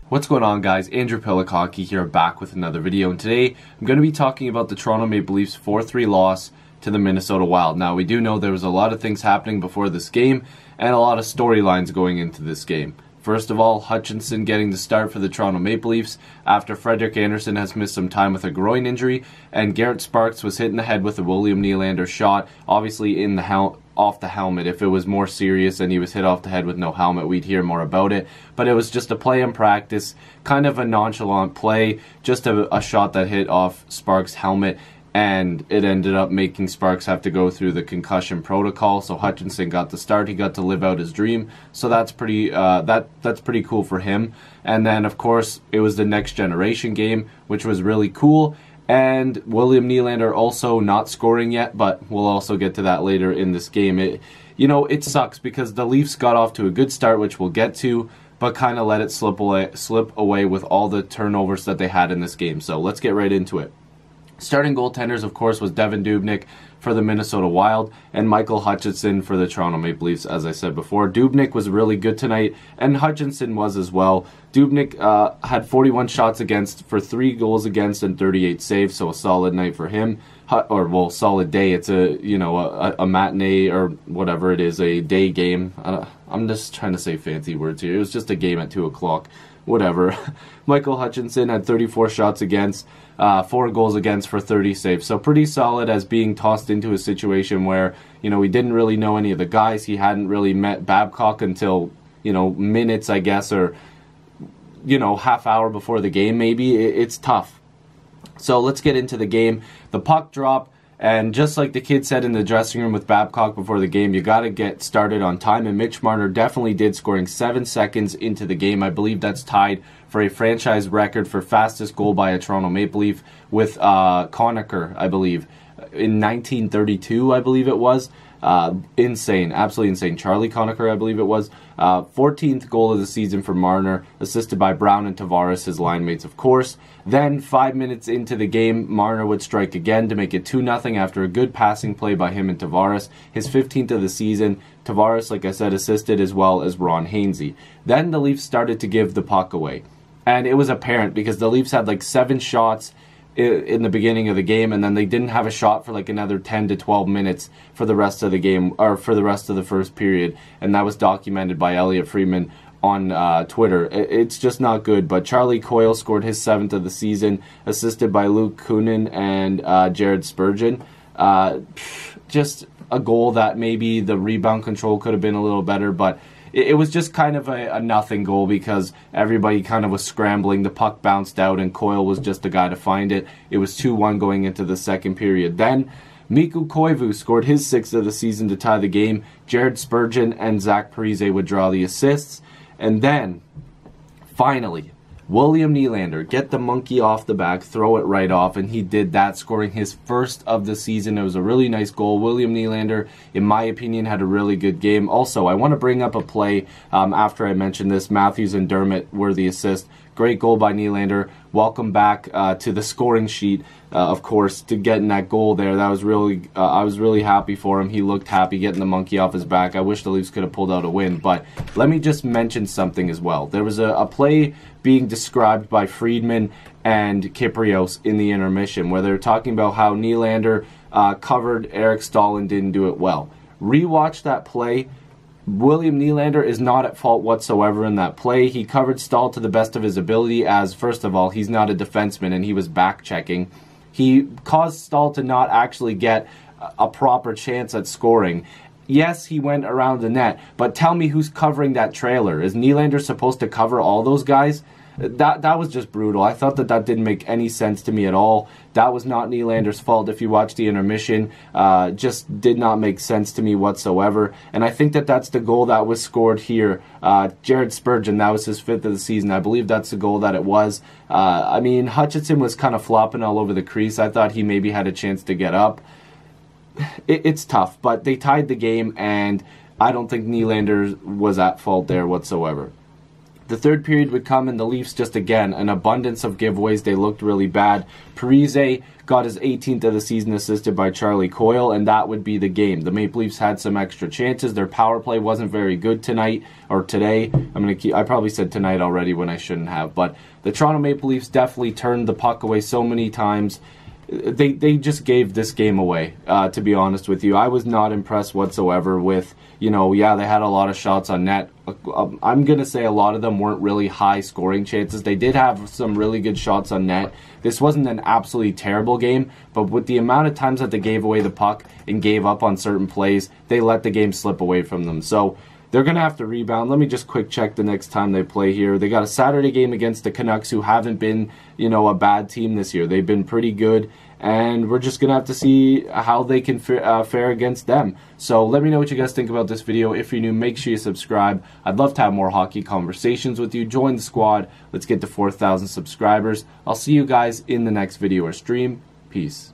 What's going on, guys? Andrew Piluk Hockey here, back with another video, and today I'm going to be talking about the Toronto Maple Leafs 4-3 loss to the Minnesota Wild. Now, we do know there was a lot of things happening before this game and a lot of storylines going into this game. First of all, Hutchinson getting the start for the Toronto Maple Leafs after Frederik Andersen has missed some time with a groin injury, and Garrett Sparks was hit in the head with a William Nylander shot, obviously in the off the helmet. If it was more serious and he was hit off the head with no helmet, we'd hear more about it. But it was just a play in practice, kind of a nonchalant play, just a shot that hit off Sparks' helmet, and it ended up making Sparks have to go through the concussion protocol. So Hutchinson got the start. He got to live out his dream. So that's pretty that's pretty cool for him. And then, of course, it was the next generation game, which was really cool. And William Nylander also not scoring yet, but we'll also get to that later in this game. It sucks because the Leafs got off to a good start, which we'll get to, but kind of let it slip away with all the turnovers that they had in this game. So let's get right into it. Starting goaltenders, of course, was Devan Dubnyk for the Minnesota Wild and Michael Hutchinson for the Toronto Maple Leafs, as I said before. Dubnyk was really good tonight, and Hutchinson was as well. Dubnyk had 41 shots against for 3 goals against and 38 saves, so a solid night for him. Solid day. It's a matinee or whatever it is, a day game. I'm just trying to say fancy words here. It was just a game at 2 o'clock. Whatever. Michael Hutchinson had 34 shots against, 4 goals against for 30 saves. So pretty solid, as being tossed into a situation where, we didn't really know any of the guys. He hadn't really met Babcock until, minutes, I guess, or, half hour before the game maybe. It's tough. So let's get into the game. The puck drop. And just like the kid said in the dressing room with Babcock before the game, you got to get started on time. And Mitch Marner definitely did, scoring 7 seconds into the game. I believe that's tied for a franchise record for fastest goal by a Toronto Maple Leaf with Conacher, I believe, in 1932, I believe it was. Insane, absolutely insane. Charlie Conacher, I believe it was. 14th goal of the season for Marner, assisted by Brown and Tavares, his line mates, of course. Then, 5 minutes into the game, Marner would strike again to make it 2-0 after a good passing play by him and Tavares. His 15th of the season. Tavares, like I said, assisted, as well as Ron Hainsey. Then the Leafs started to give the puck away. And it was apparent because the Leafs had like 7 shots in the beginning of the game, and then they didn't have a shot for like another 10 to 12 minutes for the rest of the game, or for the rest of the first period, and that was documented by Elliot Friedman on Twitter. It's just not good. But Charlie Coyle scored his 7th of the season, assisted by Luke Kunin and Jared Spurgeon. Just a goal that maybe the rebound control could have been a little better, but it was just kind of a nothing goal because everybody kind of was scrambling. The puck bounced out and Coyle was just the guy to find it. It was 2-1 going into the second period. Then Mikko Koivu scored his 6th of the season to tie the game. Jared Spurgeon and Zach Parise would draw the assists. And then, finally, William Nylander, get the monkey off the back, throw it right off, and he did that, scoring his 1st of the season. It was a really nice goal. William Nylander, in my opinion, had a really good game. Also, I want to bring up a play after I mentioned this. Matthews and Dermott were the assist. Great goal by Nylander. Welcome back to the scoring sheet, of course, to getting that goal there. That was really, I was really happy for him. He looked happy getting the monkey off his back. I wish the Leafs could have pulled out a win. But let me just mention something as well. There was a play being described by Friedman and Kyprios in the intermission, where they're talking about how Nylander covered Eric Stahl and didn't do it well. Rewatch that play. William Nylander is not at fault whatsoever in that play. He covered Stahl to the best of his ability, as, first of all, he's not a defenseman and he was back-checking. He caused Stahl to not actually get a proper chance at scoring. Yes, he went around the net, but tell me who's covering that trailer. Is Nylander supposed to cover all those guys? That was just brutal. I thought that didn't make any sense to me at all. That was not Nylander's fault. If you watch the intermission, just did not make sense to me whatsoever. And I think that's the goal that was scored here. Jared Spurgeon, that was his 5th of the season. I believe that's the goal that it was. I mean, Hutchinson was kind of flopping all over the crease. I thought he maybe had a chance to get up. It's tough, but they tied the game, and I don't think Nylander was at fault there whatsoever. The third period would come and the Leafs just, again, an abundance of giveaways. They looked really bad. Parise got his 18th of the season assisted by Charlie Coyle, and that would be the game. The Maple Leafs had some extra chances. Their power play wasn't very good tonight, or today. I probably said tonight already when I shouldn't have, but the Toronto Maple Leafs definitely turned the puck away so many times. They just gave this game away, to be honest with you. I was not impressed whatsoever with, yeah, they had a lot of shots on net. I'm going to say a lot of them weren't really high scoring chances. They did have some really good shots on net. This wasn't an absolutely terrible game, but with the amount of times that they gave away the puck and gave up on certain plays, they let the game slip away from them. So they're going to have to rebound. Let me just quick check the next time they play here. They got a Saturday game against the Canucks, who haven't been, a bad team this year. They've been pretty good, and we're just going to have to see how they can fare against them. So let me know what you guys think about this video. If you're new, make sure you subscribe. I'd love to have more hockey conversations with you. Join the squad. Let's get to 4,000 subscribers. I'll see you guys in the next video or stream. Peace.